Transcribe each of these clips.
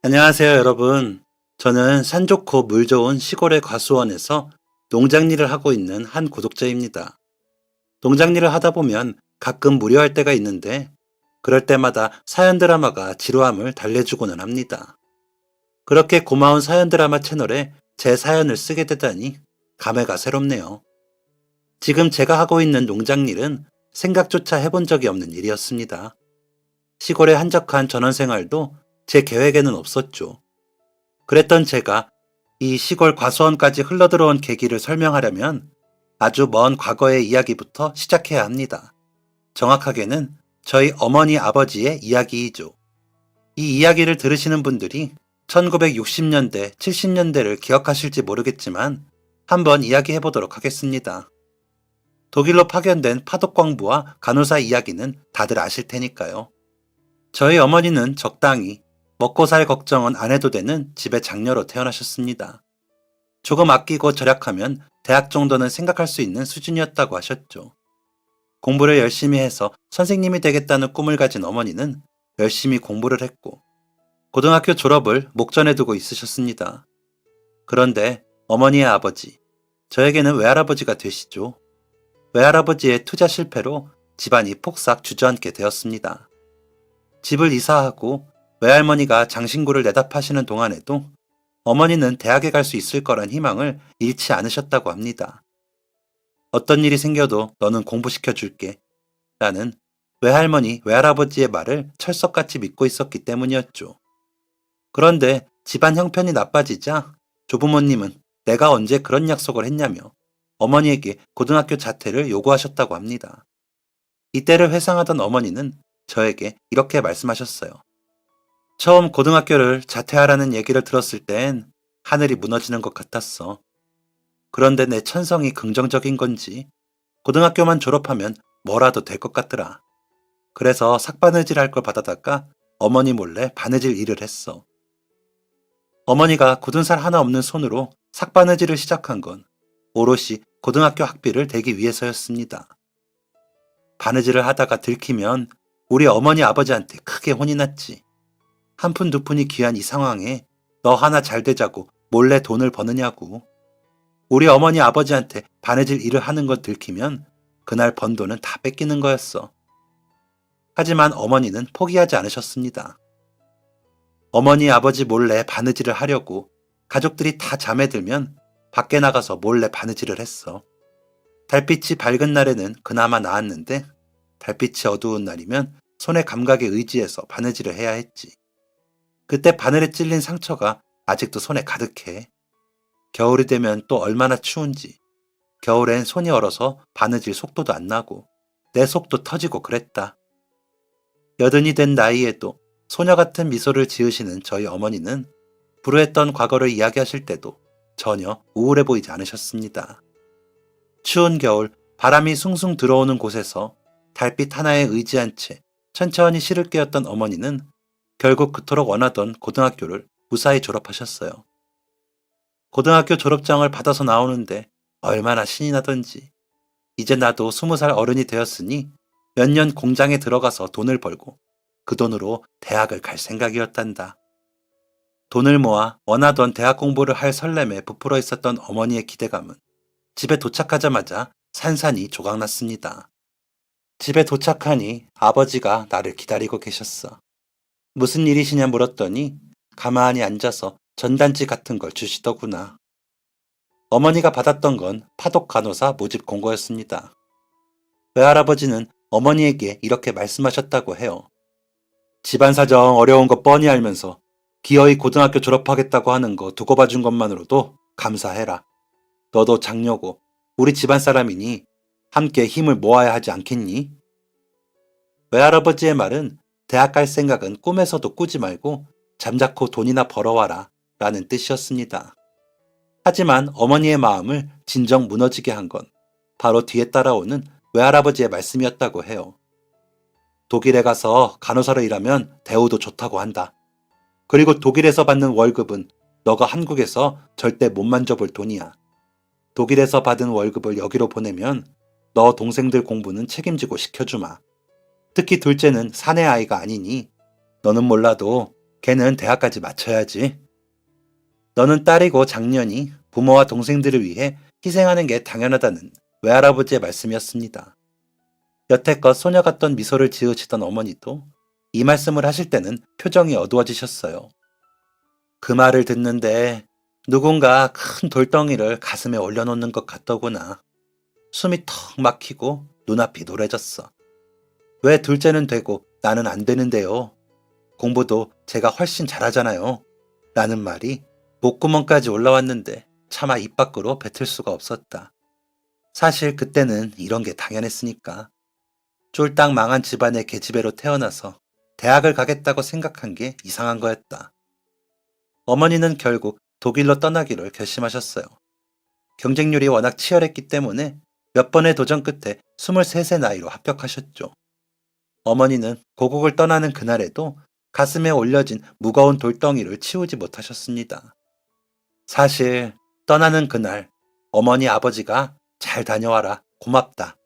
안녕하세요, 여러분. 저는 산 좋고 물 좋은 시골의 과수원에서 농장 일을 하고 있는 한 구독자입니다. 농장 일을 하다 보면 가끔 무료할 때가 있는데, 그럴 때마다 사연 드라마가 지루함을 달래주고는 합니다. 그렇게 고마운 사연 드라마 채널에 제 사연을 쓰게 되다니 감회가 새롭네요. 지금 제가 하고 있는 농장 일은 생각조차 해본 적이 없는 일이었습니다. 시골의 한적한 전원 생활도 제 계획에는 없었죠. 그랬던 제가 이 시골 과수원까지 흘러들어온 계기를 설명하려면 아주 먼 과거의 이야기부터 시작해야 합니다. 정확하게는 저희 어머니 아버지의 이야기이죠. 이 이야기를 들으시는 분들이 1960년대, 70년대를 기억하실지 모르겠지만 한번 이야기해 보도록 하겠습니다. 독일로 파견된 파독광부와 간호사 이야기는 다들 아실 테니까요. 저희 어머니는 적당히 먹고 살 걱정은 안 해도 되는 집의 장녀로 태어나셨습니다. 조금 아끼고 절약하면 대학 정도는 생각할 수 있는 수준이었다고 하셨죠. 공부를 열심히 해서 선생님이 되겠다는 꿈을 가진 어머니는 열심히 공부를 했고 고등학교 졸업을 목전에 두고 있으셨습니다. 그런데 어머니의 아버지, 저에게는 외할아버지가 되시죠. 외할아버지의 투자 실패로 집안이 폭삭 주저앉게 되었습니다. 집을 이사하고 외할머니가 장신구를 내다 파시는 동안에도 어머니는 대학에 갈 수 있을 거란 희망을 잃지 않으셨다고 합니다. 어떤 일이 생겨도 너는 공부시켜 줄게 라는 외할머니, 외할아버지의 말을 철석같이 믿고 있었기 때문이었죠. 그런데 집안 형편이 나빠지자 조부모님은 내가 언제 그런 약속을 했냐며 어머니에게 고등학교 자퇴를 요구하셨다고 합니다. 이때를 회상하던 어머니는 저에게 이렇게 말씀하셨어요. 처음 고등학교를 자퇴하라는 얘기를 들었을 땐 하늘이 무너지는 것 같았어. 그런데 내 천성이 긍정적인 건지 고등학교만 졸업하면 뭐라도 될 것 같더라. 그래서 삭바느질 할 걸 받아다가 어머니 몰래 바느질 일을 했어. 어머니가 굳은 살 하나 없는 손으로 삭바느질을 시작한 건 오롯이 고등학교 학비를 대기 위해서였습니다. 바느질을 하다가 들키면 우리 어머니 아버지한테 크게 혼이 났지. 한 푼 두 푼이 귀한 이 상황에 너 하나 잘 되자고 몰래 돈을 버느냐고. 우리 어머니 아버지한테 바느질 일을 하는 건 들키면 그날 번 돈은 다 뺏기는 거였어. 하지만 어머니는 포기하지 않으셨습니다. 어머니 아버지 몰래 바느질을 하려고 가족들이 다 잠에 들면 밖에 나가서 몰래 바느질을 했어. 달빛이 밝은 날에는 그나마 나았는데 달빛이 어두운 날이면 손의 감각에 의지해서 바느질을 해야 했지. 그때 바늘에 찔린 상처가 아직도 손에 가득해. 겨울이 되면 또 얼마나 추운지. 겨울엔 손이 얼어서 바느질 속도도 안 나고 내 속도 터지고 그랬다. 여든이 된 나이에도 소녀 같은 미소를 지으시는 저희 어머니는 불우했던 과거를 이야기하실 때도 전혀 우울해 보이지 않으셨습니다. 추운 겨울 바람이 숭숭 들어오는 곳에서 달빛 하나에 의지한 채 천천히 시를 꿰었던 어머니는 결국 그토록 원하던 고등학교를 무사히 졸업하셨어요. 고등학교 졸업장을 받아서 나오는데 얼마나 신이 나던지. 이제 나도 20살 어른이 되었으니 몇 년 공장에 들어가서 돈을 벌고 그 돈으로 대학을 갈 생각이었단다. 돈을 모아 원하던 대학 공부를 할 설렘에 부풀어 있었던 어머니의 기대감은 집에 도착하자마자 산산이 조각났습니다. 집에 도착하니 아버지가 나를 기다리고 계셨어. 무슨 일이시냐 물었더니 가만히 앉아서 전단지 같은 걸 주시더구나. 어머니가 받았던 건 파독 간호사 모집 공고였습니다. 외할아버지는 어머니에게 이렇게 말씀하셨다고 해요. 집안 사정 어려운 거 뻔히 알면서 기어이 고등학교 졸업하겠다고 하는 거 두고 봐준 것만으로도 감사해라. 너도 장녀고 우리 집안 사람이니 함께 힘을 모아야 하지 않겠니? 외할아버지의 말은 대학 갈 생각은 꿈에서도 꾸지 말고 잠자코 돈이나 벌어와라 라는 뜻이었습니다. 하지만 어머니의 마음을 진정 무너지게 한 건 바로 뒤에 따라오는 외할아버지의 말씀이었다고 해요. 독일에 가서 간호사로 일하면 대우도 좋다고 한다. 그리고 독일에서 받는 월급은 너가 한국에서 절대 못 만져볼 돈이야. 독일에서 받은 월급을 여기로 보내면 너 동생들 공부는 책임지고 시켜주마. 특히 둘째는 사내 아이가 아니니 너는 몰라도 걔는 대학까지 마쳐야지. 너는 딸이고 장년이 부모와 동생들을 위해 희생하는 게 당연하다는 외할아버지의 말씀이었습니다. 여태껏 소녀 같던 미소를 지으시던 어머니도 이 말씀을 하실 때는 표정이 어두워지셨어요. 그 말을 듣는데 누군가 큰 돌덩이를 가슴에 올려놓는 것 같더구나. 숨이 턱 막히고 눈앞이 노래졌어. 왜 둘째는 되고 나는 안 되는데요? 공부도 제가 훨씬 잘하잖아요. 라는 말이 목구멍까지 올라왔는데 차마 입 밖으로 뱉을 수가 없었다. 사실 그때는 이런 게 당연했으니까. 쫄딱 망한 집안의 계집애로 태어나서 대학을 가겠다고 생각한 게 이상한 거였다. 어머니는 결국 독일로 떠나기를 결심하셨어요. 경쟁률이 워낙 치열했기 때문에 몇 번의 도전 끝에 23세 나이로 합격하셨죠. 어머니는 고국을 떠나는 그날에도 가슴에 올려진 무거운 돌덩이를 치우지 못하셨습니다. 사실 떠나는 그날 어머니 아버지가 잘 다녀와라, 고맙다.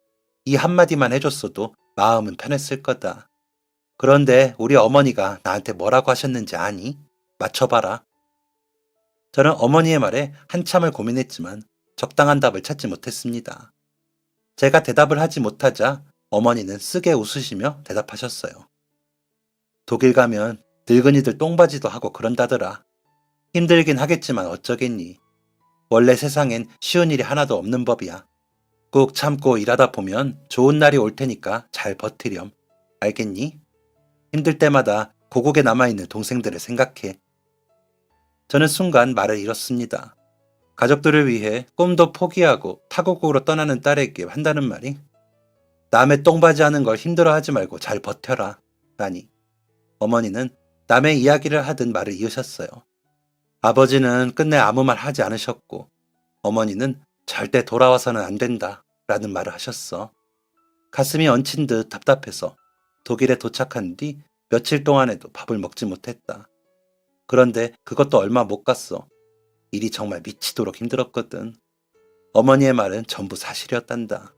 이 한마디만 해줬어도 마음은 편했을 거다. 그런데 우리 어머니가 나한테 뭐라고 하셨는지 아니? 맞춰봐라. 저는 어머니의 말에 한참을 고민했지만 적당한 답을 찾지 못했습니다. 제가 대답을 하지 못하자 어머니는 쓰게 웃으시며 대답하셨어요. 독일 가면 늙은이들 똥바지도 하고 그런다더라. 힘들긴 하겠지만 어쩌겠니. 원래 세상엔 쉬운 일이 하나도 없는 법이야. 꾹 참고 일하다 보면 좋은 날이 올 테니까 잘 버티렴. 알겠니? 힘들 때마다 고국에 남아있는 동생들을 생각해. 저는 순간 말을 잃었습니다. 가족들을 위해 꿈도 포기하고 타국으로 떠나는 딸에게 한다는 말이 남의 똥바지 하는 걸 힘들어하지 말고 잘 버텨라. 라니. 어머니는 남의 이야기를 하듯 말을 이으셨어요. 아버지는 끝내 아무 말 하지 않으셨고 어머니는 절대 돌아와서는 안 된다. 라는 말을 하셨어. 가슴이 얹힌 듯 답답해서 독일에 도착한 뒤 며칠 동안에도 밥을 먹지 못했다. 그런데 그것도 얼마 못 갔어. 일이 정말 미치도록 힘들었거든. 어머니의 말은 전부 사실이었단다.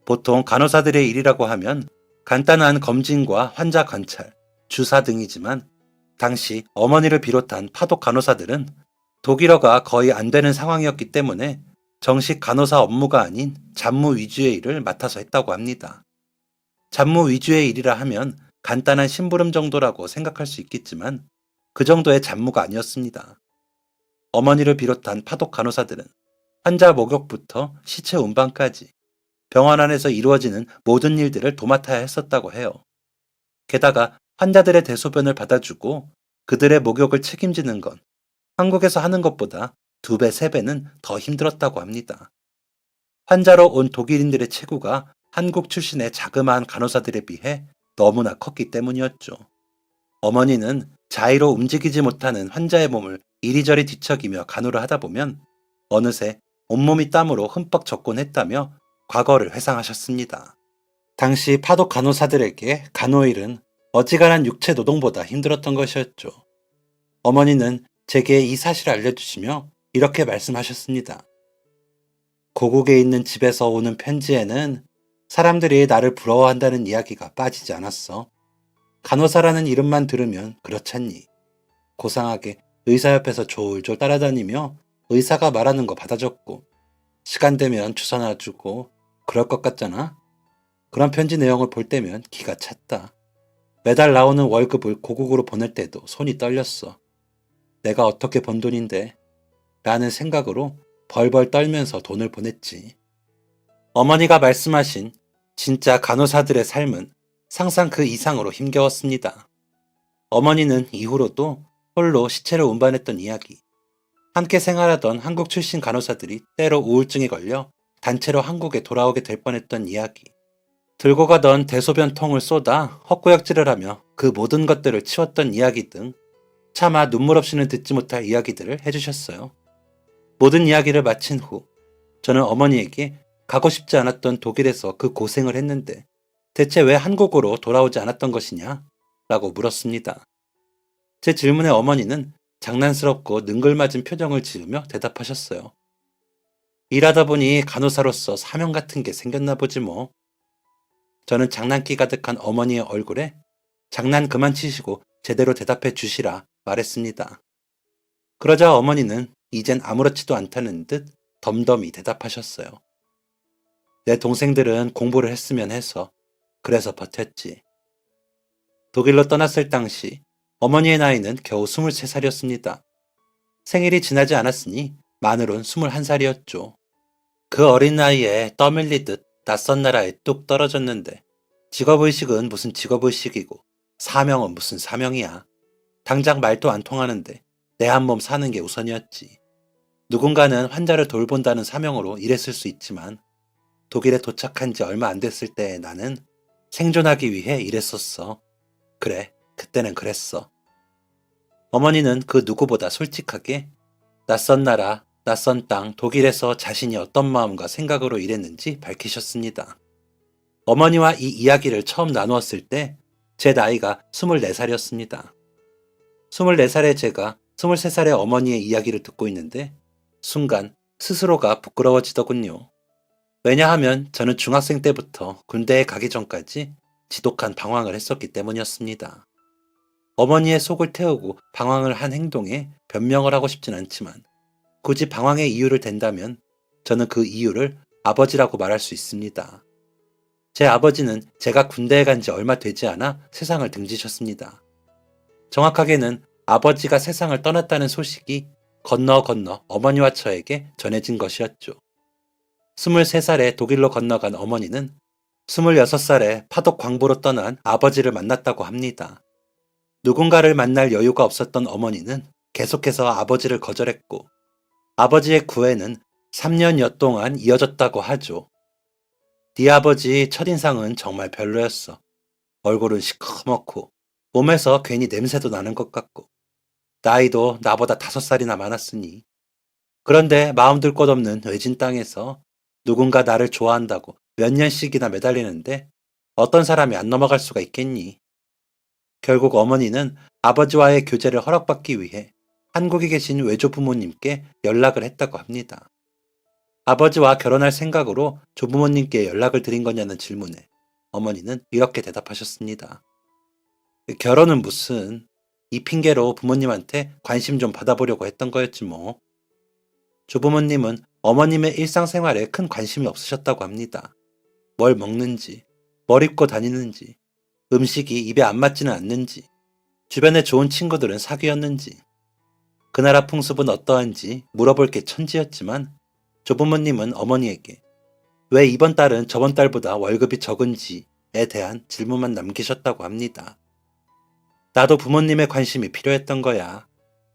보통 간호사들의 일이라고 하면 간단한 검진과 환자 관찰, 주사 등이지만 당시 어머니를 비롯한 파독 간호사들은 독일어가 거의 안 되는 상황이었기 때문에 정식 간호사 업무가 아닌 잡무 위주의 일을 맡아서 했다고 합니다. 잡무 위주의 일이라 하면 간단한 심부름 정도라고 생각할 수 있겠지만 그 정도의 잡무가 아니었습니다. 어머니를 비롯한 파독 간호사들은 환자 목욕부터 시체 운반까지 병원 안에서 이루어지는 모든 일들을 도맡아야 했었다고 해요. 게다가 환자들의 대소변을 받아주고 그들의 목욕을 책임지는 건 한국에서 하는 것보다 2배, 3배는 더 힘들었다고 합니다. 환자로 온 독일인들의 체구가 한국 출신의 자그마한 간호사들에 비해 너무나 컸기 때문이었죠. 어머니는 자의로 움직이지 못하는 환자의 몸을 이리저리 뒤척이며 간호를 하다 보면 어느새 온몸이 땀으로 흠뻑 젖곤 했다며 과거를 회상하셨습니다. 당시 파독 간호사들에게 간호일은 어지간한 육체 노동보다 힘들었던 것이었죠. 어머니는 제게 이 사실을 알려주시며 이렇게 말씀하셨습니다. 고국에 있는 집에서 오는 편지에는 사람들이 나를 부러워한다는 이야기가 빠지지 않았어. 간호사라는 이름만 들으면 그렇잖니. 고상하게 의사 옆에서 졸졸 따라다니며 의사가 말하는 거 받아 적고 시간 되면 주사 놔주고 그럴 것 같잖아. 그런 편지 내용을 볼 때면 기가 찼다. 매달 나오는 월급을 고국으로 보낼 때도 손이 떨렸어. 내가 어떻게 번 돈인데? 라는 생각으로 벌벌 떨면서 돈을 보냈지. 어머니가 말씀하신 진짜 간호사들의 삶은 상상 그 이상으로 힘겨웠습니다. 어머니는 이후로도 홀로 시체를 운반했던 이야기, 함께 생활하던 한국 출신 간호사들이 때로 우울증에 걸려 단체로 한국에 돌아오게 될 뻔했던 이야기, 들고 가던 대소변통을 쏟아 헛구역질을 하며 그 모든 것들을 치웠던 이야기 등 차마 눈물 없이는 듣지 못할 이야기들을 해주셨어요. 모든 이야기를 마친 후 저는 어머니에게 가고 싶지 않았던 독일에서 그 고생을 했는데 대체 왜 한국으로 돌아오지 않았던 것이냐? 라고 물었습니다. 제 질문에 어머니는 장난스럽고 능글맞은 표정을 지으며 대답하셨어요. 일하다 보니 간호사로서 사명 같은 게 생겼나 보지 뭐. 저는 장난기 가득한 어머니의 얼굴에 장난 그만 치시고 제대로 대답해 주시라 말했습니다. 그러자 어머니는 이젠 아무렇지도 않다는 듯 덤덤히 대답하셨어요. 내 동생들은 공부를 했으면 해서 그래서 버텼지. 독일로 떠났을 당시 어머니의 나이는 겨우 23살이었습니다. 생일이 지나지 않았으니 만으론 21살이었죠. 그 어린 나이에 떠밀리듯 낯선 나라에 뚝 떨어졌는데 직업의식은 무슨 직업의식이고 사명은 무슨 사명이야. 당장 말도 안 통하는데 내 한 몸 사는 게 우선이었지. 누군가는 환자를 돌본다는 사명으로 일했을 수 있지만 독일에 도착한 지 얼마 안 됐을 때 나는 생존하기 위해 일했었어. 그래, 그때는 그랬어. 어머니는 그 누구보다 솔직하게 낯선 나라, 낯선 땅, 독일에서 자신이 어떤 마음과 생각으로 일했는지 밝히셨습니다. 어머니와 이 이야기를 처음 나누었을 때 제 나이가 24살이었습니다. 24살의 제가 23살의 어머니의 이야기를 듣고 있는데 순간 스스로가 부끄러워지더군요. 왜냐하면 저는 중학생 때부터 군대에 가기 전까지 지독한 방황을 했었기 때문이었습니다. 어머니의 속을 태우고 방황을 한 행동에 변명을 하고 싶진 않지만 굳이 방황의 이유를 댄다면 저는 그 이유를 아버지라고 말할 수 있습니다. 제 아버지는 제가 군대에 간 지 얼마 되지 않아 세상을 등지셨습니다. 정확하게는 아버지가 세상을 떠났다는 소식이 건너 어머니와 저에게 전해진 것이었죠. 23살에 독일로 건너간 어머니는 26살에 파독 광부로 떠난 아버지를 만났다고 합니다. 누군가를 만날 여유가 없었던 어머니는 계속해서 아버지를 거절했고 아버지의 구애는 3년여 동안 이어졌다고 하죠. 네 아버지 첫인상은 정말 별로였어. 얼굴은 시커멓고 몸에서 괜히 냄새도 나는 것 같고 나이도 나보다 5살이나 많았으니 그런데 마음 둘 곳 없는 외진 땅에서 누군가 나를 좋아한다고 몇 년씩이나 매달리는데 어떤 사람이 안 넘어갈 수가 있겠니? 결국 어머니는 아버지와의 교제를 허락받기 위해 한국에 계신 외조 부모님께 연락을 했다고 합니다. 아버지와 결혼할 생각으로 조부모님께 연락을 드린 거냐는 질문에 어머니는 이렇게 대답하셨습니다. 결혼은 무슨, 이 핑계로 부모님한테 관심 좀 받아보려고 했던 거였지 뭐. 조부모님은 어머님의 일상생활에 큰 관심이 없으셨다고 합니다. 뭘 먹는지, 뭘 입고 다니는지, 음식이 입에 안 맞지는 않는지, 주변에 좋은 친구들은 사귀었는지, 그 나라 풍습은 어떠한지 물어볼 게 천지였지만 조부모님은 어머니에게 왜 이번 달은 저번 달보다 월급이 적은지에 대한 질문만 남기셨다고 합니다. 나도 부모님의 관심이 필요했던 거야.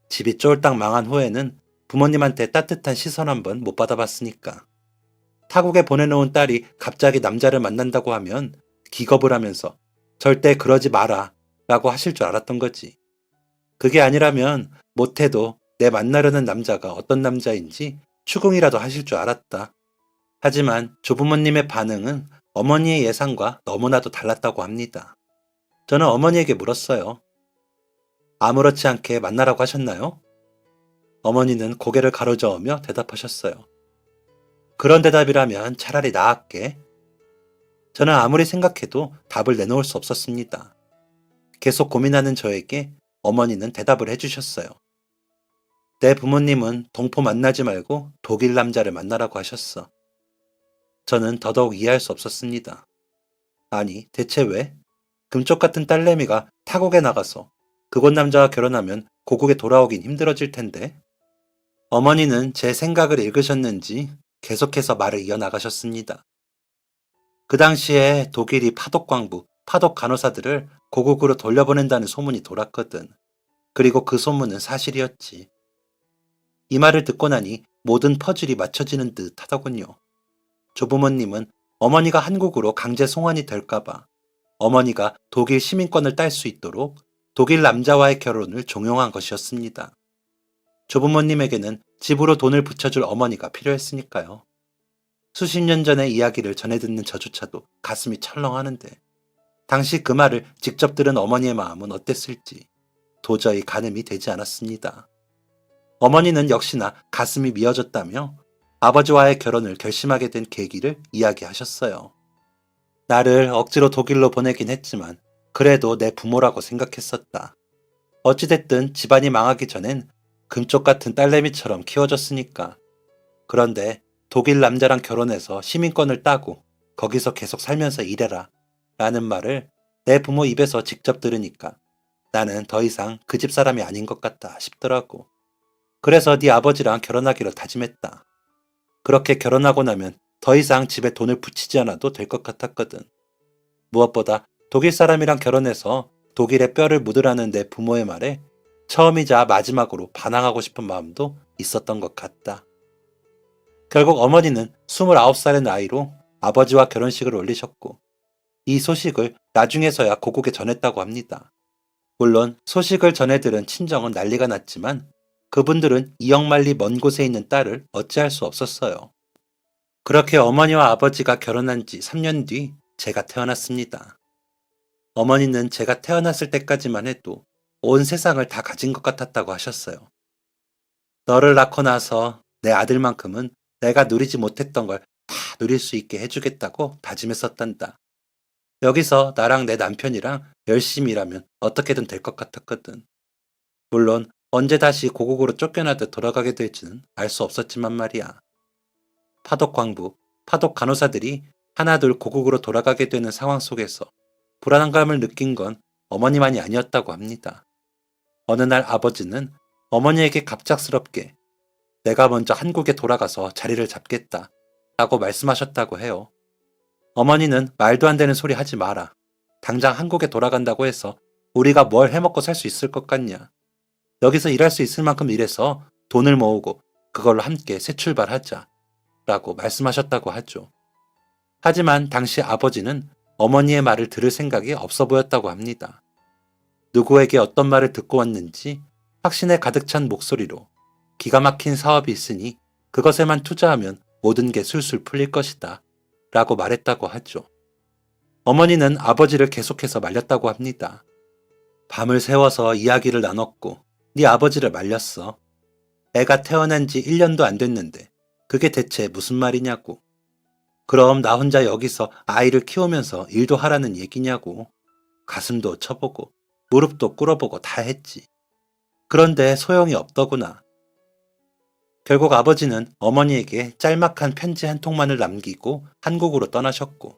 집이 쫄딱 망한 후에는 부모님한테 따뜻한 시선 한번 못 받아봤으니까. 타국에 보내놓은 딸이 갑자기 남자를 만난다고 하면 기겁을 하면서 절대 그러지 마라 라고 하실 줄 알았던 거지. 그게 아니라면 못해도 내 만나려는 남자가 어떤 남자인지 추궁이라도 하실 줄 알았다. 하지만 조부모님의 반응은 어머니의 예상과 너무나도 달랐다고 합니다. 저는 어머니에게 물었어요. 아무렇지 않게 만나라고 하셨나요? 어머니는 고개를 가로저으며 대답하셨어요. 그런 대답이라면 차라리 나았게. 저는 아무리 생각해도 답을 내놓을 수 없었습니다. 계속 고민하는 저에게 어머니는 대답을 해주셨어요. 내 부모님은 동포 만나지 말고 독일 남자를 만나라고 하셨어. 저는 더더욱 이해할 수 없었습니다. 아니, 대체 왜? 금쪽 같은 딸내미가 타국에 나가서 그곳 남자와 결혼하면 고국에 돌아오긴 힘들어질 텐데. 어머니는 제 생각을 읽으셨는지 계속해서 말을 이어나가셨습니다. 그 당시에 독일이 파독 광부, 파독 간호사들을 고국으로 돌려보낸다는 소문이 돌았거든. 그리고 그 소문은 사실이었지. 이 말을 듣고 나니 모든 퍼즐이 맞춰지는 듯 하더군요. 조부모님은 어머니가 한국으로 강제 송환이 될까봐 어머니가 독일 시민권을 딸 수 있도록 독일 남자와의 결혼을 종용한 것이었습니다. 조부모님에게는 집으로 돈을 붙여줄 어머니가 필요했으니까요. 수십 년 전의 이야기를 전해 듣는 저조차도 가슴이 철렁하는데 당시 그 말을 직접 들은 어머니의 마음은 어땠을지 도저히 가늠이 되지 않았습니다. 어머니는 역시나 가슴이 미어졌다며 아버지와의 결혼을 결심하게 된 계기를 이야기하셨어요. 나를 억지로 독일로 보내긴 했지만 그래도 내 부모라고 생각했었다. 어찌됐든 집안이 망하기 전엔 금쪽 같은 딸내미처럼 키워줬으니까. 그런데 독일 남자랑 결혼해서 시민권을 따고 거기서 계속 살면서 일해라 라는 말을 내 부모 입에서 직접 들으니까 나는 더 이상 그 집 사람이 아닌 것 같다 싶더라고. 그래서 네 아버지랑 결혼하기로 다짐했다. 그렇게 결혼하고 나면 더 이상 집에 돈을 붙이지 않아도 될 것 같았거든. 무엇보다 독일 사람이랑 결혼해서 독일의 뼈를 묻으라는 내 부모의 말에 처음이자 마지막으로 반항하고 싶은 마음도 있었던 것 같다. 결국 어머니는 29살의 나이로 아버지와 결혼식을 올리셨고 이 소식을 나중에서야 고국에 전했다고 합니다. 물론 소식을 전해들은 친정은 난리가 났지만 그분들은 이역만리 먼 곳에 있는 딸을 어찌할 수 없었어요. 그렇게 어머니와 아버지가 결혼한 지 3년 뒤 제가 태어났습니다. 어머니는 제가 태어났을 때까지만 해도 온 세상을 다 가진 것 같았다고 하셨어요. 너를 낳고 나서 내 아들만큼은 내가 누리지 못했던 걸 다 누릴 수 있게 해주겠다고 다짐했었단다. 여기서 나랑 내 남편이랑 열심히 일하면 어떻게든 될 것 같았거든. 물론 언제 다시 고국으로 쫓겨나듯 돌아가게 될지는 알 수 없었지만 말이야. 파독 광부, 파독 간호사들이 하나둘 고국으로 돌아가게 되는 상황 속에서 불안감을 느낀 건 어머니만이 아니었다고 합니다. 어느 날 아버지는 어머니에게 갑작스럽게 내가 먼저 한국에 돌아가서 자리를 잡겠다 라고 말씀하셨다고 해요. 어머니는 말도 안 되는 소리 하지 마라. 당장 한국에 돌아간다고 해서 우리가 뭘 해먹고 살 수 있을 것 같냐. 여기서 일할 수 있을 만큼 일해서 돈을 모으고 그걸로 함께 새 출발하자 라고 말씀하셨다고 하죠. 하지만 당시 아버지는 어머니의 말을 들을 생각이 없어 보였다고 합니다. 누구에게 어떤 말을 듣고 왔는지 확신에 가득 찬 목소리로 기가 막힌 사업이 있으니 그것에만 투자하면 모든 게 술술 풀릴 것이다 라고 말했다고 하죠. 어머니는 아버지를 계속해서 말렸다고 합니다. 밤을 새워서 이야기를 나눴고 네 아버지를 말렸어. 애가 태어난 지 1년도 안 됐는데 그게 대체 무슨 말이냐고. 그럼 나 혼자 여기서 아이를 키우면서 일도 하라는 얘기냐고. 가슴도 쳐보고 무릎도 꿇어보고 다 했지. 그런데 소용이 없더구나. 결국 아버지는 어머니에게 짤막한 편지 한 통만을 남기고 한국으로 떠나셨고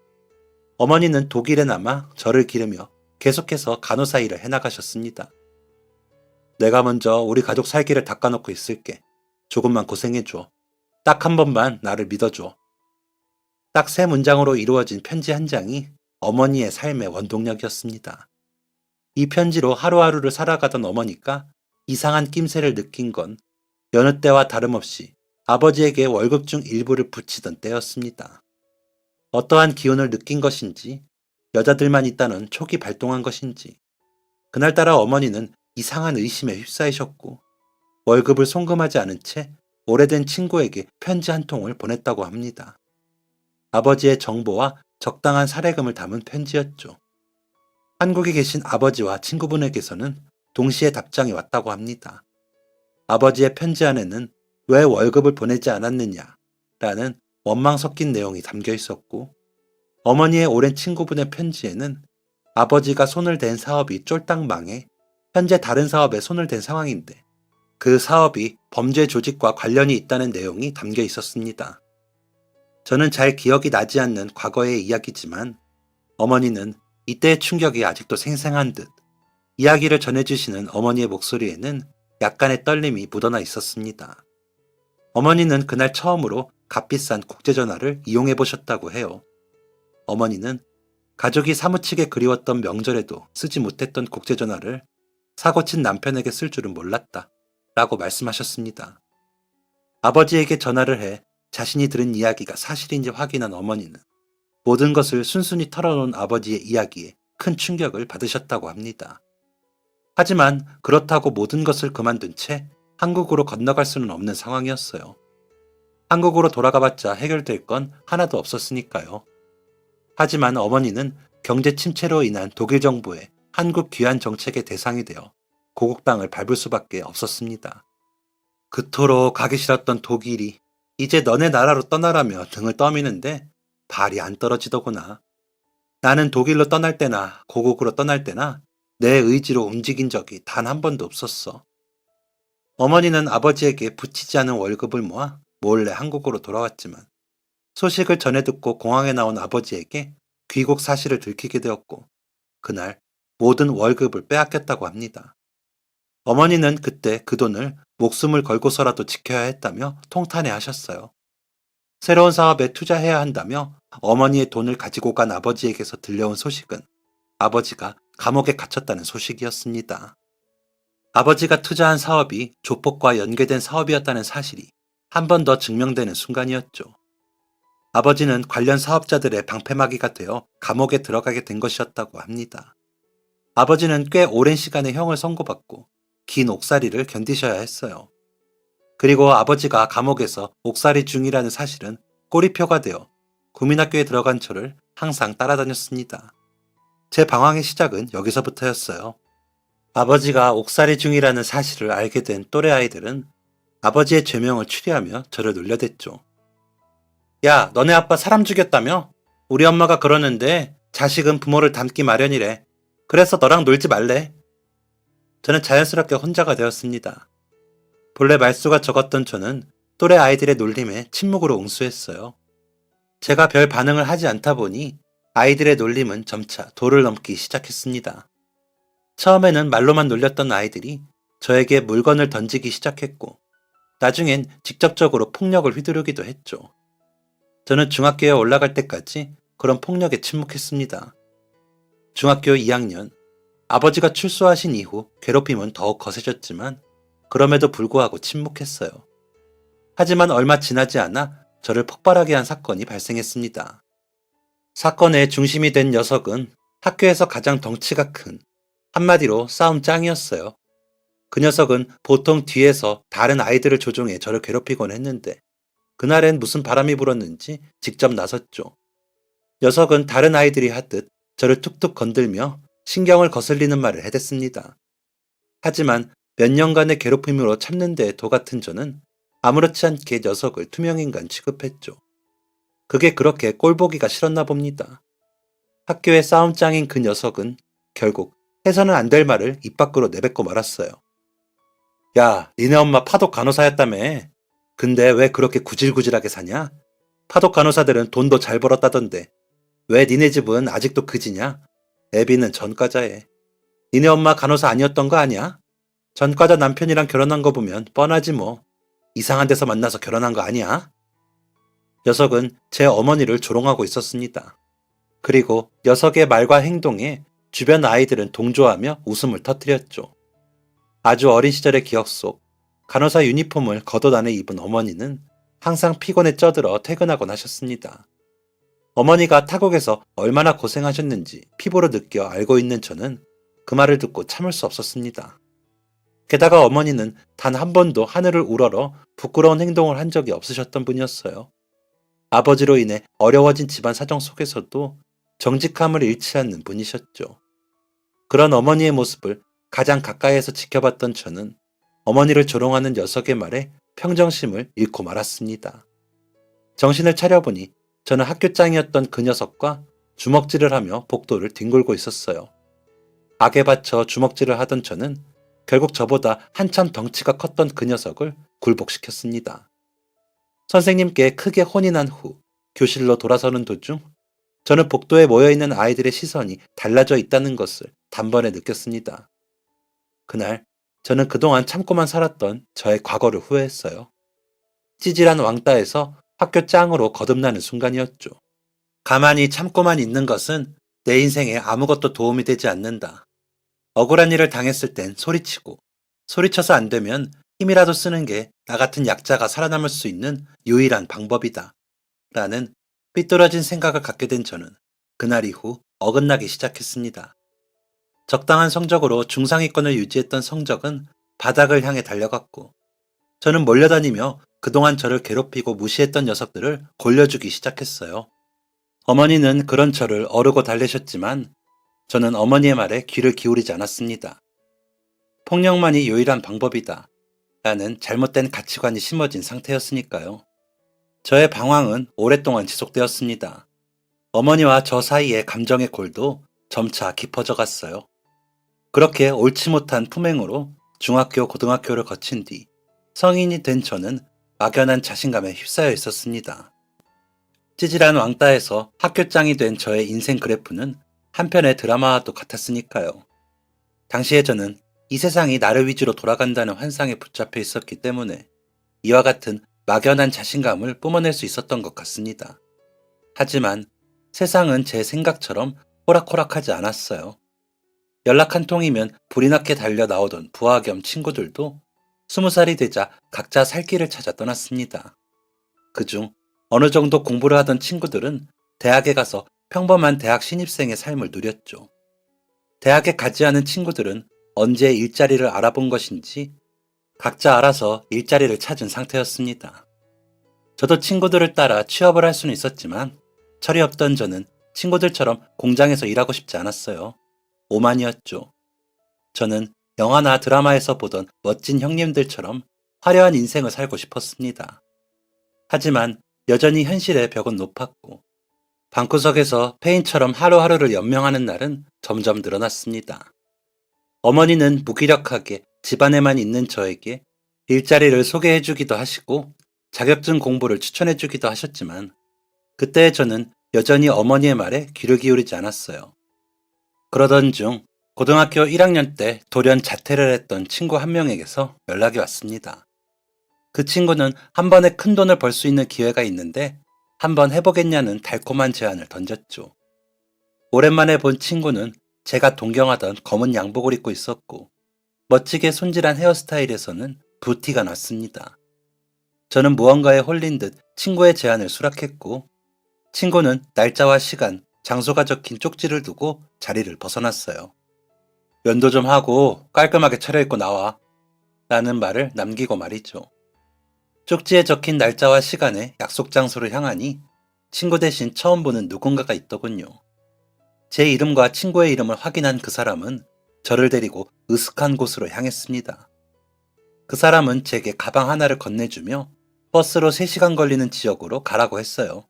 어머니는 독일에 남아 저를 기르며 계속해서 간호사 일을 해나가셨습니다. 내가 먼저 우리 가족 살기를 닦아놓고 있을게. 조금만 고생해줘. 딱 한 번만 나를 믿어줘. 딱 3문장으로 이루어진 편지 한 장이 어머니의 삶의 원동력이었습니다. 이 편지로 하루하루를 살아가던 어머니가 이상한 낌새를 느낀 건 여느 때와 다름없이 아버지에게 월급 중 일부를 붙이던 때였습니다. 어떠한 기운을 느낀 것인지 여자들만 있다는 촉이 발동한 것인지 그날따라 어머니는 이상한 의심에 휩싸이셨고 월급을 송금하지 않은 채 오래된 친구에게 편지 한 통을 보냈다고 합니다. 아버지의 정보와 적당한 사례금을 담은 편지였죠. 한국에 계신 아버지와 친구분에게서는 동시에 답장이 왔다고 합니다. 아버지의 편지 안에는 왜 월급을 보내지 않았느냐 라는 원망 섞인 내용이 담겨 있었고 어머니의 오랜 친구분의 편지에는 아버지가 손을 댄 사업이 쫄딱 망해 현재 다른 사업에 손을 댄 상황인데 그 사업이 범죄 조직과 관련이 있다는 내용이 담겨 있었습니다. 저는 잘 기억이 나지 않는 과거의 이야기지만 어머니는 이때의 충격이 아직도 생생한 듯 이야기를 전해주시는 어머니의 목소리에는 약간의 떨림이 묻어나 있었습니다. 어머니는 그날 처음으로 값비싼 국제전화를 이용해 보셨다고 해요. 어머니는 가족이 사무치게 그리웠던 명절에도 쓰지 못했던 국제전화를 사고친 남편에게 쓸 줄은 몰랐다 라고 말씀하셨습니다. 아버지에게 전화를 해 자신이 들은 이야기가 사실인지 확인한 어머니는 모든 것을 순순히 털어놓은 아버지의 이야기에 큰 충격을 받으셨다고 합니다. 하지만 그렇다고 모든 것을 그만둔 채 한국으로 건너갈 수는 없는 상황이었어요. 한국으로 돌아가봤자 해결될 건 하나도 없었으니까요. 하지만 어머니는 경제 침체로 인한 독일 정부의 한국 귀환 정책의 대상이 되어 고국 땅을 밟을 수밖에 없었습니다. 그토록 가기 싫었던 독일이 이제 너네 나라로 떠나라며 등을 떠미는데 발이 안 떨어지더구나. 나는 독일로 떠날 때나 고국으로 떠날 때나 내 의지로 움직인 적이 단 한 번도 없었어. 어머니는 아버지에게 붙이지 않은 월급을 모아 몰래 한국으로 돌아왔지만 소식을 전해 듣고 공항에 나온 아버지에게 귀국 사실을 들키게 되었고 그날 모든 월급을 빼앗겼다고 합니다. 어머니는 그때 그 돈을 목숨을 걸고서라도 지켜야 했다며 통탄해 하셨어요. 새로운 사업에 투자해야 한다며 어머니의 돈을 가지고 간 아버지에게서 들려온 소식은 아버지가 감옥에 갇혔다는 소식이었습니다. 아버지가 투자한 사업이 조폭과 연계된 사업이었다는 사실이 한 번 더 증명되는 순간이었죠. 아버지는 관련 사업자들의 방패막이가 되어 감옥에 들어가게 된 것이었다고 합니다. 아버지는 꽤 오랜 시간의 형을 선고받고 긴 옥살이를 견디셔야 했어요. 그리고 아버지가 감옥에서 옥살이 중이라는 사실은 꼬리표가 되어 국민학교에 들어간 저를 항상 따라다녔습니다. 제 방황의 시작은 여기서부터였어요. 아버지가 옥살이 중이라는 사실을 알게 된 또래 아이들은 아버지의 죄명을 추리하며 저를 놀려댔죠. 야, 너네 아빠 사람 죽였다며? 우리 엄마가 그러는데 자식은 부모를 닮기 마련이래. 그래서 너랑 놀지 말래. 저는 자연스럽게 혼자가 되었습니다. 본래 말수가 적었던 저는 또래 아이들의 놀림에 침묵으로 응수했어요. 제가 별 반응을 하지 않다 보니 아이들의 놀림은 점차 도를 넘기 시작했습니다. 처음에는 말로만 놀렸던 아이들이 저에게 물건을 던지기 시작했고 나중엔 직접적으로 폭력을 휘두르기도 했죠. 저는 중학교에 올라갈 때까지 그런 폭력에 침묵했습니다. 중학교 2학년, 아버지가 출소하신 이후 괴롭힘은 더욱 거세졌지만 그럼에도 불구하고 침묵했어요. 하지만 얼마 지나지 않아 저를 폭발하게 한 사건이 발생했습니다. 사건의 중심이 된 녀석은 학교에서 가장 덩치가 큰, 한마디로 싸움 짱이었어요. 그 녀석은 보통 뒤에서 다른 아이들을 조종해 저를 괴롭히곤 했는데 그날엔 무슨 바람이 불었는지 직접 나섰죠. 녀석은 다른 아이들이 하듯 저를 툭툭 건들며 신경을 거슬리는 말을 해댔습니다. 하지만 몇 년간의 괴롭힘으로 참는 데에 도 같은 저는 아무렇지 않게 녀석을 투명인간 취급했죠. 그게 그렇게 꼴보기가 싫었나 봅니다. 학교의 싸움짱인 그 녀석은 결국 해서는 안 될 말을 입 밖으로 내뱉고 말았어요. 야, 니네 엄마 파독 간호사였다며. 근데 왜 그렇게 구질구질하게 사냐? 파독 간호사들은 돈도 잘 벌었다던데 왜 니네 집은 아직도 그지냐? 애비는 전과자에. 니네 엄마 간호사 아니었던 거 아니야? 전과자 남편이랑 결혼한 거 보면 뻔하지 뭐. 이상한 데서 만나서 결혼한 거 아니야? 녀석은 제 어머니를 조롱하고 있었습니다. 그리고 녀석의 말과 행동에 주변 아이들은 동조하며 웃음을 터뜨렸죠. 아주 어린 시절의 기억 속 간호사 유니폼을 겉옷 안에 입은 어머니는 항상 피곤에 쪄들어 퇴근하곤 하셨습니다. 어머니가 타국에서 얼마나 고생하셨는지 피부로 느껴 알고 있는 저는 그 말을 듣고 참을 수 없었습니다. 게다가 어머니는 단 한 번도 하늘을 우러러 부끄러운 행동을 한 적이 없으셨던 분이었어요. 아버지로 인해 어려워진 집안 사정 속에서도 정직함을 잃지 않는 분이셨죠. 그런 어머니의 모습을 가장 가까이에서 지켜봤던 저는 어머니를 조롱하는 녀석의 말에 평정심을 잃고 말았습니다. 정신을 차려보니 저는 학교장이었던 그 녀석과 주먹질을 하며 복도를 뒹굴고 있었어요. 악에 받쳐 주먹질을 하던 저는 결국 저보다 한참 덩치가 컸던 그 녀석을 굴복시켰습니다. 선생님께 크게 혼이 난 후 교실로 돌아서는 도중 저는 복도에 모여있는 아이들의 시선이 달라져 있다는 것을 단번에 느꼈습니다. 그날 저는 그동안 참고만 살았던 저의 과거를 후회했어요. 찌질한 왕따에서 학교 짱으로 거듭나는 순간이었죠. 가만히 참고만 있는 것은 내 인생에 아무것도 도움이 되지 않는다. 억울한 일을 당했을 땐 소리치고, 소리쳐서 안 되면 힘이라도 쓰는 게 나 같은 약자가 살아남을 수 있는 유일한 방법이다. 라는 삐뚤어진 생각을 갖게 된 저는 그날 이후 어긋나기 시작했습니다. 적당한 성적으로 중상위권을 유지했던 성적은 바닥을 향해 달려갔고 저는 몰려다니며 그동안 저를 괴롭히고 무시했던 녀석들을 골려주기 시작했어요. 어머니는 그런 저를 어르고 달래셨지만 저는 어머니의 말에 귀를 기울이지 않았습니다. 폭력만이 유일한 방법이다. 라는 잘못된 가치관이 심어진 상태였으니까요. 저의 방황은 오랫동안 지속되었습니다. 어머니와 저 사이의 감정의 골도 점차 깊어져 갔어요. 그렇게 옳지 못한 품행으로 중학교, 고등학교를 거친 뒤 성인이 된 저는 막연한 자신감에 휩싸여 있었습니다. 찌질한 왕따에서 학교장이 된 저의 인생 그래프는 한편의 드라마와도 같았으니까요. 당시에 저는 이 세상이 나를 위주로 돌아간다는 환상에 붙잡혀 있었기 때문에 이와 같은 막연한 자신감을 뿜어낼 수 있었던 것 같습니다. 하지만 세상은 제 생각처럼 호락호락하지 않았어요. 연락 한 통이면 불이 나게 달려 나오던 부하 겸 친구들도 20살이 되자 각자 살 길을 찾아 떠났습니다. 그중 어느 정도 공부를 하던 친구들은 대학에 가서 평범한 대학 신입생의 삶을 누렸죠. 대학에 가지 않은 친구들은 언제 일자리를 알아본 것인지 각자 알아서 일자리를 찾은 상태였습니다. 저도 친구들을 따라 취업을 할 수는 있었지만 철이 없던 저는 친구들처럼 공장에서 일하고 싶지 않았어요. 오만이었죠. 저는 영화나 드라마에서 보던 멋진 형님들처럼 화려한 인생을 살고 싶었습니다. 하지만 여전히 현실의 벽은 높았고 방구석에서 페인처럼 하루하루를 연명하는 날은 점점 늘어났습니다. 어머니는 무기력하게 집안에만 있는 저에게 일자리를 소개해주기도 하시고 자격증 공부를 추천해주기도 하셨지만 그때 저는 여전히 어머니의 말에 귀를 기울이지 않았어요. 그러던 중 고등학교 1학년 때 돌연 자퇴를 했던 친구 한 명에게서 연락이 왔습니다. 그 친구는 한 번에 큰 돈을 벌 수 있는 기회가 있는데 한번 해보겠냐는 달콤한 제안을 던졌죠. 오랜만에 본 친구는 제가 동경하던 검은 양복을 입고 있었고 멋지게 손질한 헤어스타일에서는 부티가 났습니다. 저는 무언가에 홀린 듯 친구의 제안을 수락했고 친구는 날짜와 시간, 장소가 적힌 쪽지를 두고 자리를 벗어났어요. 면도 좀 하고 깔끔하게 차려입고 나와 라는 말을 남기고 말이죠. 쪽지에 적힌 날짜와 시간에 약속 장소를 향하니 친구 대신 처음 보는 누군가가 있더군요. 제 이름과 친구의 이름을 확인한 그 사람은 저를 데리고 으슥한 곳으로 향했습니다. 그 사람은 제게 가방 하나를 건네주며 버스로 3시간 걸리는 지역으로 가라고 했어요.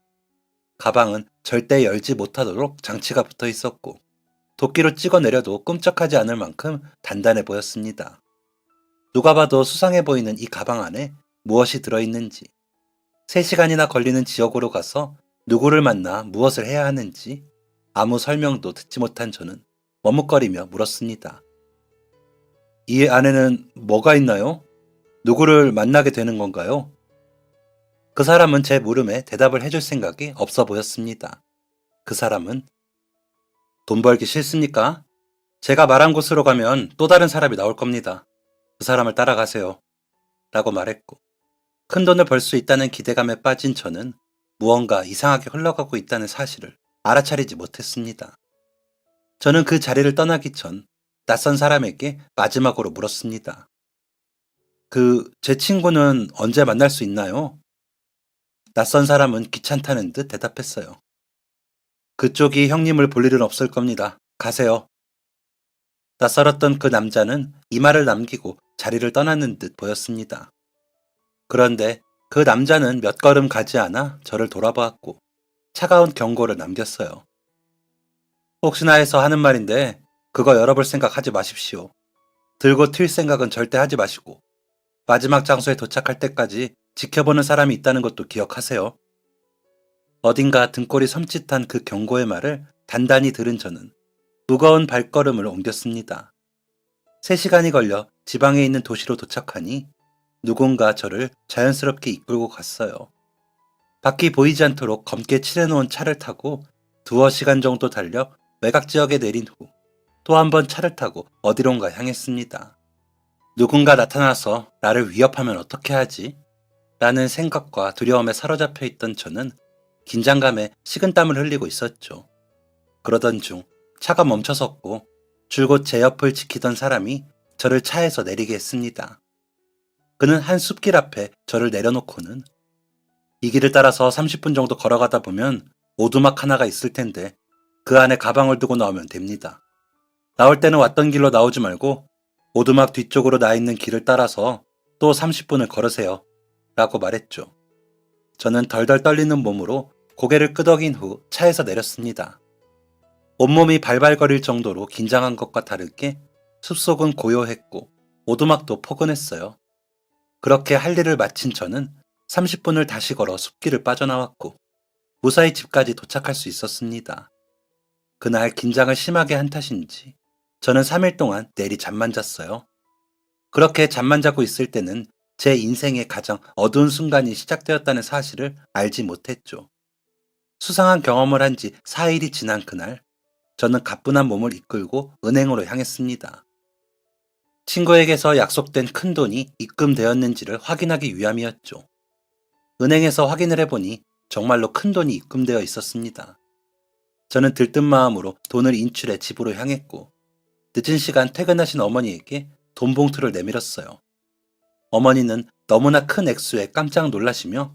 가방은 절대 열지 못하도록 장치가 붙어 있었고 도끼로 찍어 내려도 끔찍하지 않을 만큼 단단해 보였습니다. 누가 봐도 수상해 보이는 이 가방 안에 무엇이 들어있는지, 3시간이나 걸리는 지역으로 가서 누구를 만나 무엇을 해야 하는지 아무 설명도 듣지 못한 저는 머뭇거리며 물었습니다. 이 안에는 뭐가 있나요? 누구를 만나게 되는 건가요? 그 사람은 제 물음에 대답을 해줄 생각이 없어 보였습니다. 그 사람은 돈 벌기 싫습니까? 제가 말한 곳으로 가면 또 다른 사람이 나올 겁니다. 그 사람을 따라가세요. 라고 말했고 큰 돈을 벌 수 있다는 기대감에 빠진 저는 무언가 이상하게 흘러가고 있다는 사실을 알아차리지 못했습니다. 저는 그 자리를 떠나기 전 낯선 사람에게 마지막으로 물었습니다. 제 친구는 언제 만날 수 있나요? 낯선 사람은 귀찮다는 듯 대답했어요. 그쪽이 형님을 볼 일은 없을 겁니다. 가세요. 낯설었던 그 남자는 이 말을 남기고 자리를 떠나는 듯 보였습니다. 그런데 그 남자는 몇 걸음 가지 않아 저를 돌아보았고 차가운 경고를 남겼어요. 혹시나 해서 하는 말인데 그거 열어볼 생각 하지 마십시오. 들고 튈 생각은 절대 하지 마시고 마지막 장소에 도착할 때까지 지켜보는 사람이 있다는 것도 기억하세요. 어딘가 등골이 섬찟한 그 경고의 말을 단단히 들은 저는 무거운 발걸음을 옮겼습니다. 3시간이 걸려 지방에 있는 도시로 도착하니 누군가 저를 자연스럽게 이끌고 갔어요. 밖이 보이지 않도록 검게 칠해놓은 차를 타고 2시간 정도 달려 외곽 지역에 내린 후 또 한 번 차를 타고 어디론가 향했습니다. 누군가 나타나서 나를 위협하면 어떻게 하지? 라는 생각과 두려움에 사로잡혀 있던 저는 긴장감에 식은땀을 흘리고 있었죠. 그러던 중 차가 멈춰섰고 줄곧 제 옆을 지키던 사람이 저를 차에서 내리게 했습니다. 그는 한 숲길 앞에 저를 내려놓고는 이 길을 따라서 30분 정도 걸어가다 보면 오두막 하나가 있을 텐데 그 안에 가방을 두고 나오면 됩니다. 나올 때는 왔던 길로 나오지 말고 오두막 뒤쪽으로 나 있는 길을 따라서 또 30분을 걸으세요. 라고 말했죠. 저는 덜덜 떨리는 몸으로 고개를 끄덕인 후 차에서 내렸습니다. 온몸이 발발거릴 정도로 긴장한 것과 다르게 숲속은 고요했고 오두막도 포근했어요. 그렇게 할 일을 마친 저는 30분을 다시 걸어 숲길을 빠져나왔고 무사히 집까지 도착할 수 있었습니다. 그날 긴장을 심하게 한 탓인지 저는 3일 동안 내리 잠만 잤어요. 그렇게 잠만 자고 있을 때는 제 인생의 가장 어두운 순간이 시작되었다는 사실을 알지 못했죠. 수상한 경험을 한 지 4일이 지난 그날, 저는 가뿐한 몸을 이끌고 은행으로 향했습니다. 친구에게서 약속된 큰돈이 입금되었는지를 확인하기 위함이었죠. 은행에서 확인을 해보니 정말로 큰돈이 입금되어 있었습니다. 저는 들뜬 마음으로 돈을 인출해 집으로 향했고 늦은 시간 퇴근하신 어머니에게 돈 봉투를 내밀었어요. 어머니는 너무나 큰 액수에 깜짝 놀라시며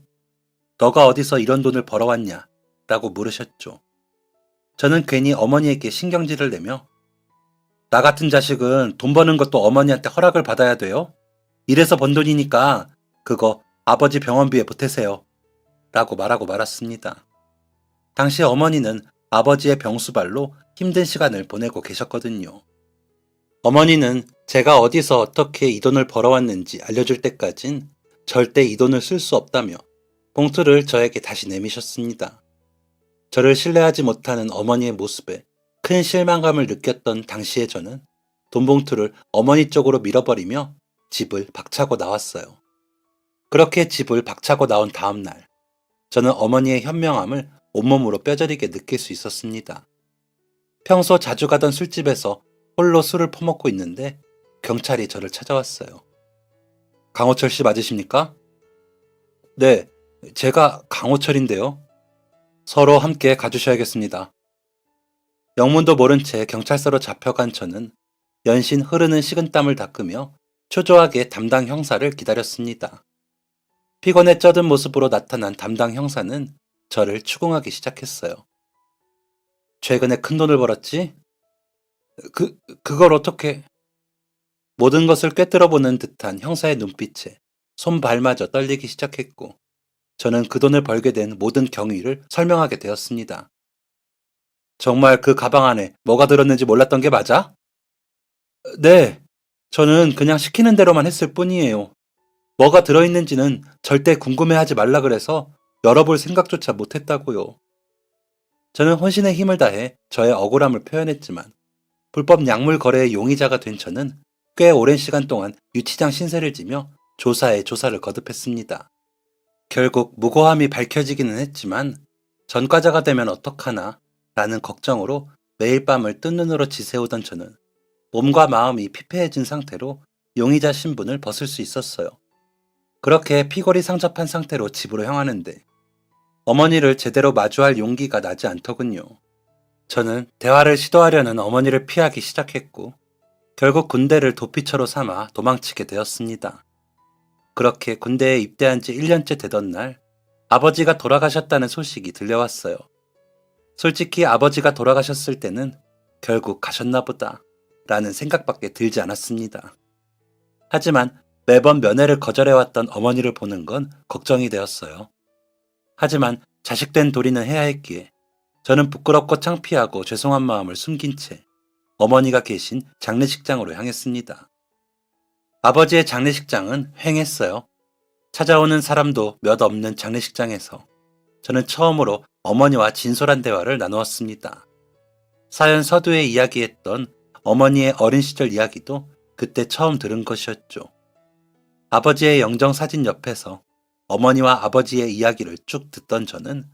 너가 어디서 이런 돈을 벌어왔냐? 라고 물으셨죠. 저는 괜히 어머니에게 신경질을 내며 나 같은 자식은 돈 버는 것도 어머니한테 허락을 받아야 돼요? 이래서 번 돈이니까 그거 아버지 병원비에 보태세요. 라고 말하고 말았습니다. 당시 어머니는 아버지의 병수발로 힘든 시간을 보내고 계셨거든요. 어머니는 제가 어디서 어떻게 이 돈을 벌어왔는지 알려줄 때까진 절대 이 돈을 쓸 수 없다며 봉투를 저에게 다시 내미셨습니다. 저를 신뢰하지 못하는 어머니의 모습에 큰 실망감을 느꼈던 당시의 저는 돈 봉투를 어머니 쪽으로 밀어버리며 집을 박차고 나왔어요. 그렇게 집을 박차고 나온 다음 날, 저는 어머니의 현명함을 온몸으로 뼈저리게 느낄 수 있었습니다. 평소 자주 가던 술집에서 홀로 술을 퍼먹고 있는데 경찰이 저를 찾아왔어요. 강호철 씨 맞으십니까? 네, 제가 강호철인데요. 서로 함께 가주셔야겠습니다. 영문도 모른 채 경찰서로 잡혀간 저는 연신 흐르는 식은땀을 닦으며 초조하게 담당 형사를 기다렸습니다. 피곤에 쩌든 모습으로 나타난 담당 형사는 저를 추궁하기 시작했어요. 최근에 큰 돈을 벌었지? 그걸 어떻게... 모든 것을 꿰뚫어보는 듯한 형사의 눈빛에 손발마저 떨리기 시작했고 저는 그 돈을 벌게 된 모든 경위를 설명하게 되었습니다. 정말 그 가방 안에 뭐가 들었는지 몰랐던 게 맞아? 네, 저는 그냥 시키는 대로만 했을 뿐이에요. 뭐가 들어있는지는 절대 궁금해하지 말라 그래서 열어볼 생각조차 못했다고요. 저는 혼신의 힘을 다해 저의 억울함을 표현했지만 불법 약물 거래의 용의자가 된 저는 꽤 오랜 시간 동안 유치장 신세를 지며 조사에 조사를 거듭했습니다. 결국 무고함이 밝혀지기는 했지만 전과자가 되면 어떡하나 라는 걱정으로 매일 밤을 뜬 눈으로 지새우던 저는 몸과 마음이 피폐해진 상태로 용의자 신분을 벗을 수 있었어요. 그렇게 피골이 상접한 상태로 집으로 향하는데 어머니를 제대로 마주할 용기가 나지 않더군요. 저는 대화를 시도하려는 어머니를 피하기 시작했고 결국 군대를 도피처로 삼아 도망치게 되었습니다. 그렇게 군대에 입대한 지 1년째 되던 날 아버지가 돌아가셨다는 소식이 들려왔어요. 솔직히 아버지가 돌아가셨을 때는 결국 가셨나 보다 라는 생각밖에 들지 않았습니다. 하지만 매번 면회를 거절해왔던 어머니를 보는 건 걱정이 되었어요. 하지만 자식된 도리는 해야 했기에 저는 부끄럽고 창피하고 죄송한 마음을 숨긴 채 어머니가 계신 장례식장으로 향했습니다. 아버지의 장례식장은 휑했어요. 찾아오는 사람도 몇 없는 장례식장에서 저는 처음으로 어머니와 진솔한 대화를 나누었습니다. 사연 서두에 이야기했던 어머니의 어린 시절 이야기도 그때 처음 들은 것이었죠. 아버지의 영정사진 옆에서 어머니와 아버지의 이야기를 쭉 듣던 저는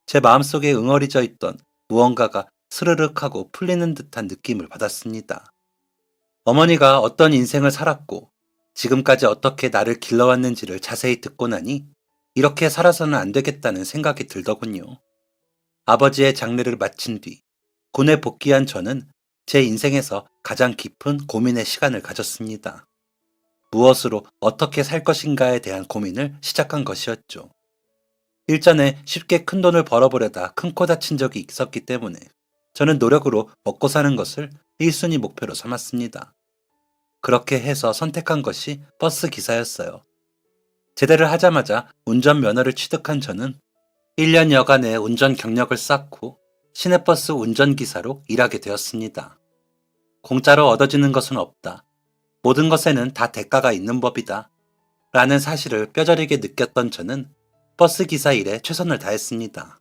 제 마음속에 응어리져 있던 무언가가 스르륵하고 풀리는 듯한 느낌을 받았습니다. 어머니가 어떤 인생을 살았고 지금까지 어떻게 나를 길러왔는지를 자세히 듣고 나니 이렇게 살아서는 안 되겠다는 생각이 들더군요. 아버지의 장례를 마친 뒤 군에 복귀한 저는 제 인생에서 가장 깊은 고민의 시간을 가졌습니다. 무엇으로 어떻게 살 것인가에 대한 고민을 시작한 것이었죠. 일전에 쉽게 큰 돈을 벌어보려다 큰 코 다친 적이 있었기 때문에 저는 노력으로 먹고 사는 것을 1순위 목표로 삼았습니다. 그렇게 해서 선택한 것이 버스 기사였어요. 제대를 하자마자 운전면허를 취득한 저는 1년 여간의 운전 경력을 쌓고 시내버스 운전기사로 일하게 되었습니다. 공짜로 얻어지는 것은 없다. 모든 것에는 다 대가가 있는 법이다. 라는 사실을 뼈저리게 느꼈던 저는 버스 기사 일에 최선을 다했습니다.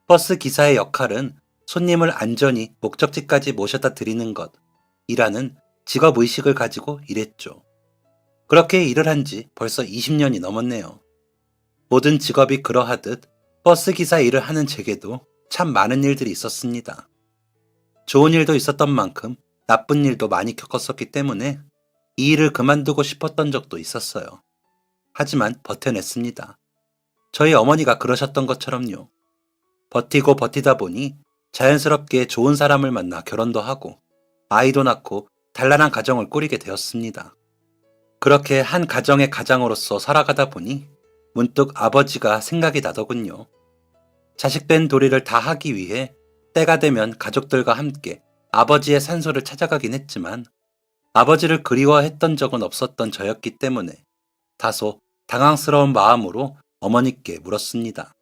버스 기사의 역할은 손님을 안전히 목적지까지 모셔다 드리는 것이라는 직업의식을 가지고 일했죠. 그렇게 일을 한 지 벌써 20년이 넘었네요. 모든 직업이 그러하듯 버스 기사 일을 하는 제게도 참 많은 일들이 있었습니다. 좋은 일도 있었던 만큼 나쁜 일도 많이 겪었었기 때문에 이 일을 그만두고 싶었던 적도 있었어요. 하지만 버텨냈습니다. 저희 어머니가 그러셨던 것처럼요. 버티고 버티다 보니 자연스럽게 좋은 사람을 만나 결혼도 하고 아이도 낳고 단란한 가정을 꾸리게 되었습니다. 그렇게 한 가정의 가장으로서 살아가다 보니 문득 아버지가 생각이 나더군요. 자식된 도리를 다 하기 위해 때가 되면 가족들과 함께 아버지의 산소를 찾아가긴 했지만 아버지를 그리워했던 적은 없었던 저였기 때문에 다소 당황스러운 마음으로 어머니께 물었습니다.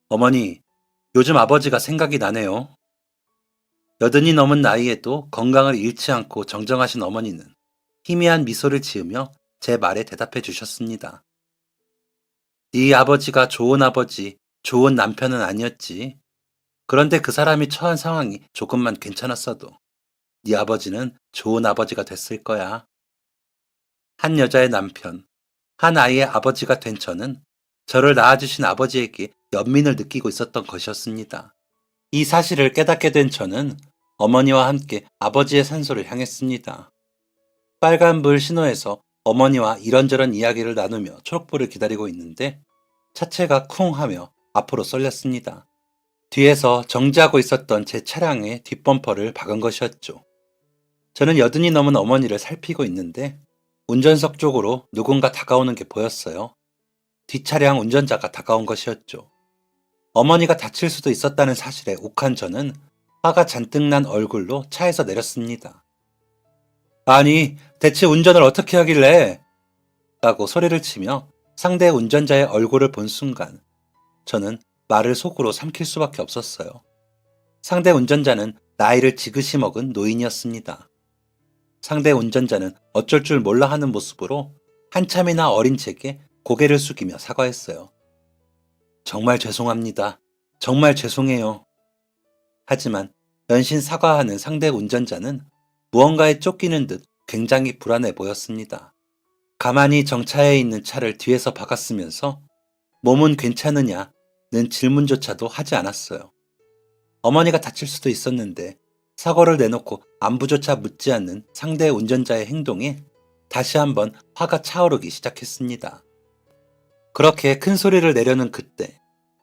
어머니, 요즘 아버지가 생각이 나네요. 여든이 넘은 나이에도 건강을 잃지 않고 정정하신 어머니는 희미한 미소를 지으며 제 말에 대답해 주셨습니다. 네 아버지가 좋은 아버지, 좋은 남편은 아니었지. 그런데 그 사람이 처한 상황이 조금만 괜찮았어도 네 아버지는 좋은 아버지가 됐을 거야. 한 여자의 남편, 한 아이의 아버지가 된 저는 저를 낳아주신 아버지에게 연민을 느끼고 있었던 것이었습니다. 이 사실을 깨닫게 된 저는 어머니와 함께 아버지의 산소를 향했습니다. 빨간불 신호에서 어머니와 이런저런 이야기를 나누며 초록불을 기다리고 있는데 차체가 쿵 하며 앞으로 쏠렸습니다. 뒤에서 정지하고 있었던 제 차량의 뒷범퍼를 박은 것이었죠. 저는 여든이 넘은 어머니를 살피고 있는데 운전석 쪽으로 누군가 다가오는 게 보였어요. 뒷차량 운전자가 다가온 것이었죠. 어머니가 다칠 수도 있었다는 사실에 욱한 저는 화가 잔뜩 난 얼굴로 차에서 내렸습니다. 아니, 대체 운전을 어떻게 하길래? 라고 소리를 치며 상대 운전자의 얼굴을 본 순간 저는 말을 속으로 삼킬 수밖에 없었어요. 상대 운전자는 나이를 지그시 먹은 노인이었습니다. 상대 운전자는 어쩔 줄 몰라 하는 모습으로 한참이나 어린 제게 고개를 숙이며 사과했어요. 정말 죄송합니다. 정말 죄송해요. 하지만 연신 사과하는 상대 운전자는 무언가에 쫓기는 듯 굉장히 불안해 보였습니다. 가만히 정차해 있는 차를 뒤에서 박았으면서 몸은 괜찮으냐는 질문조차도 하지 않았어요. 어머니가 다칠 수도 있었는데 사고를 내놓고 안부조차 묻지 않는 상대 운전자의 행동에 다시 한번 화가 차오르기 시작했습니다. 그렇게 큰 소리를 내려는 그때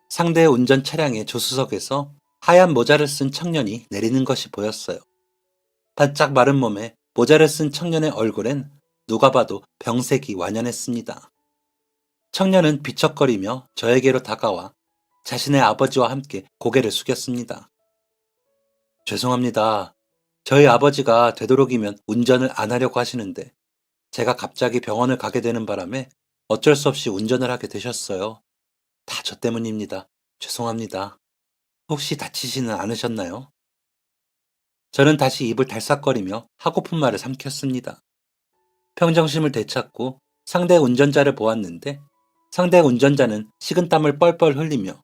상대 운전 차량의 조수석에서 하얀 모자를 쓴 청년이 내리는 것이 보였어요. 바짝 마른 몸에 모자를 쓴 청년의 얼굴엔 누가 봐도 병색이 완연했습니다. 청년은 비척거리며 저에게로 다가와 자신의 아버지와 함께 고개를 숙였습니다. 죄송합니다. 저희 아버지가 되도록이면 운전을 안 하려고 하시는데 제가 갑자기 병원을 가게 되는 바람에 어쩔 수 없이 운전을 하게 되셨어요. 다 저 때문입니다. 죄송합니다. 혹시 다치지는 않으셨나요? 저는 다시 입을 달싹거리며 하고픈 말을 삼켰습니다. 평정심을 되찾고 상대 운전자를 보았는데 상대 운전자는 식은땀을 뻘뻘 흘리며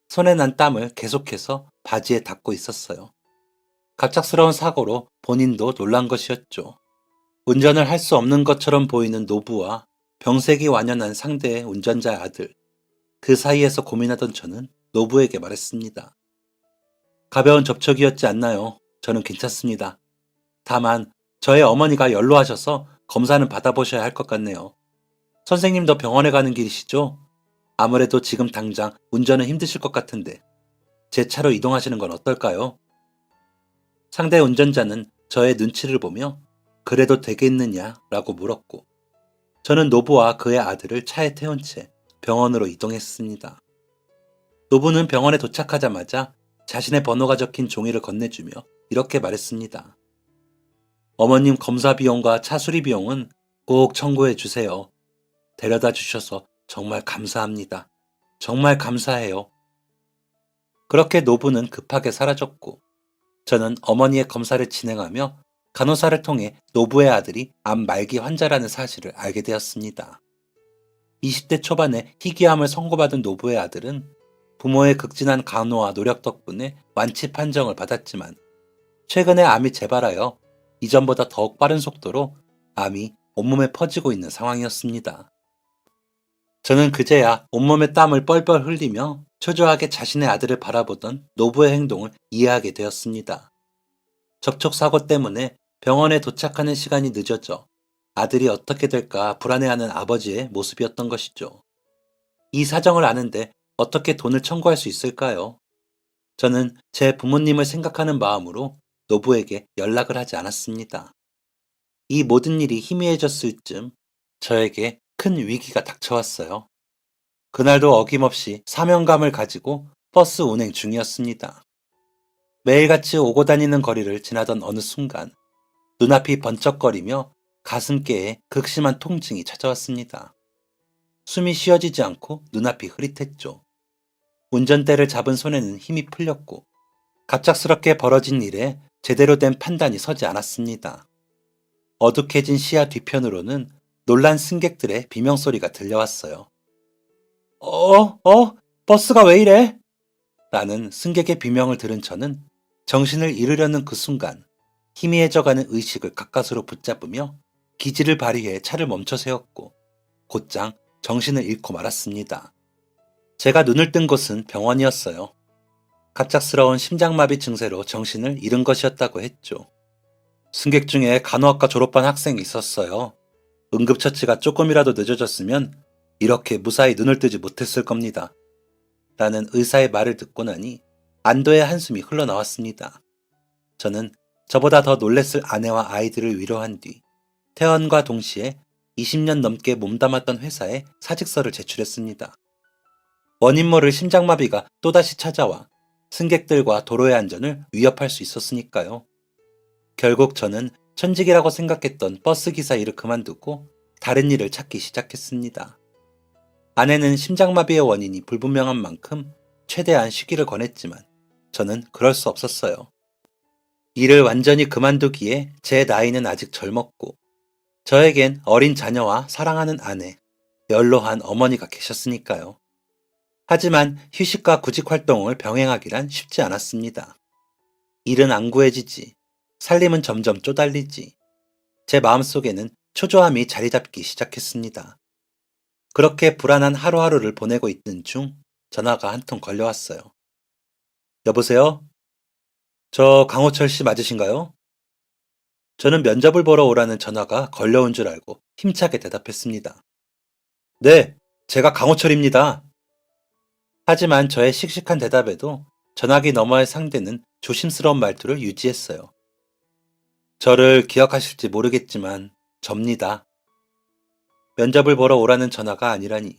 손에 난 땀을 계속해서 바지에 닦고 있었어요. 갑작스러운 사고로 본인도 놀란 것이었죠. 운전을 할 수 없는 것처럼 보이는 노부와 병색이 완연한 상대의 운전자의 아들. 그 사이에서 고민하던 저는 노부에게 말했습니다. 가벼운 접촉이었지 않나요? 저는 괜찮습니다. 다만 저의 어머니가 연로하셔서 검사는 받아보셔야 할 것 같네요. 선생님도 병원에 가는 길이시죠? 아무래도 지금 당장 운전은 힘드실 것 같은데 제 차로 이동하시는 건 어떨까요? 상대 운전자는 저의 눈치를 보며 그래도 되겠느냐라고 물었고 저는 노부와 그의 아들을 차에 태운 채 병원으로 이동했습니다. 노부는 병원에 도착하자마자 자신의 번호가 적힌 종이를 건네주며 이렇게 말했습니다. 어머님 검사 비용과 차 수리 비용은 꼭 청구해 주세요. 데려다 주셔서 정말 감사합니다. 정말 감사해요. 그렇게 노부는 급하게 사라졌고 저는 어머니의 검사를 진행하며 간호사를 통해 노부의 아들이 암 말기 환자라는 사실을 알게 되었습니다. 20대 초반에 희귀암을 선고받은 노부의 아들은 부모의 극진한 간호와 노력 덕분에 완치 판정을 받았지만 최근에 암이 재발하여 이전보다 더욱 빠른 속도로 암이 온몸에 퍼지고 있는 상황이었습니다. 저는 그제야 온몸에 땀을 뻘뻘 흘리며 초조하게 자신의 아들을 바라보던 노부의 행동을 이해하게 되었습니다. 접촉사고 때문에 병원에 도착하는 시간이 늦어져 아들이 어떻게 될까 불안해하는 아버지의 모습이었던 것이죠. 이 사정을 아는데 어떻게 돈을 청구할 수 있을까요? 저는 제 부모님을 생각하는 마음으로 노부에게 연락을 하지 않았습니다. 이 모든 일이 희미해졌을 즈음 저에게 큰 위기가 닥쳐왔어요. 그날도 어김없이 사명감을 가지고 버스 운행 중이었습니다. 매일같이 오고 다니는 거리를 지나던 어느 순간 눈앞이 번쩍거리며 가슴께에 극심한 통증이 찾아왔습니다. 숨이 쉬어지지 않고 눈앞이 흐릿했죠. 운전대를 잡은 손에는 힘이 풀렸고 갑작스럽게 벌어진 일에 제대로 된 판단이 서지 않았습니다. 어둑해진 시야 뒤편으로는 놀란 승객들의 비명소리가 들려왔어요. 버스가 왜 이래? 라는 승객의 비명을 들은 저는 정신을 잃으려는 그 순간 희미해져가는 의식을 가까스로 붙잡으며 기지를 발휘해 차를 멈춰 세웠고 곧장 정신을 잃고 말았습니다. 제가 눈을 뜬 곳은 병원이었어요. 갑작스러운 심장마비 증세로 정신을 잃은 것이었다고 했죠. 승객 중에 간호학과 졸업한 학생이 있었어요. 응급처치가 조금이라도 늦어졌으면 이렇게 무사히 눈을 뜨지 못했을 겁니다. 라는 의사의 말을 듣고 나니 안도의 한숨이 흘러나왔습니다. 저는 저보다 더 놀랬을 아내와 아이들을 위로한 뒤 퇴원과 동시에 20년 넘게 몸담았던 회사에 사직서를 제출했습니다. 원인 모를 심장마비가 또다시 찾아와 승객들과 도로의 안전을 위협할 수 있었으니까요. 결국 저는 천직이라고 생각했던 버스기사 일을 그만두고 다른 일을 찾기 시작했습니다. 아내는 심장마비의 원인이 불분명한 만큼 최대한 쉬기를 권했지만 저는 그럴 수 없었어요. 일을 완전히 그만두기에 제 나이는 아직 젊었고 저에겐 어린 자녀와 사랑하는 아내, 연로한 어머니가 계셨으니까요. 하지만 휴식과 구직 활동을 병행하기란 쉽지 않았습니다. 일은 안 구해지지, 살림은 점점 쪼달리지. 제 마음속에는 초조함이 자리 잡기 시작했습니다. 그렇게 불안한 하루하루를 보내고 있던 중 전화가 한 통 걸려왔어요. 여보세요? 저 강호철 씨 맞으신가요? 저는 면접을 보러 오라는 전화가 걸려온 줄 알고 힘차게 대답했습니다. 네, 제가 강호철입니다. 하지만 저의 씩씩한 대답에도 전화기 너머의 상대는 조심스러운 말투를 유지했어요. 저를 기억하실지 모르겠지만 접니다. 면접을 보러 오라는 전화가 아니라니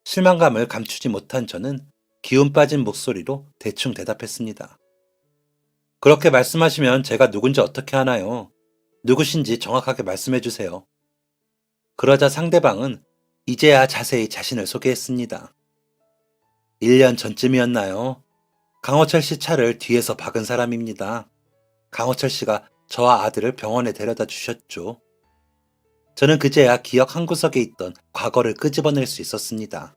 실망감을 감추지 못한 저는 기운 빠진 목소리로 대충 대답했습니다. 그렇게 말씀하시면 제가 누군지 어떻게 하나요? 누구신지 정확하게 말씀해 주세요. 그러자 상대방은 이제야 자세히 자신을 소개했습니다. 1년 전쯤이었나요? 강호철 씨 차를 뒤에서 박은 사람입니다. 강호철 씨가 저와 아들을 병원에 데려다 주셨죠. 저는 그제야 기억 한 구석에 있던 과거를 끄집어낼 수 있었습니다.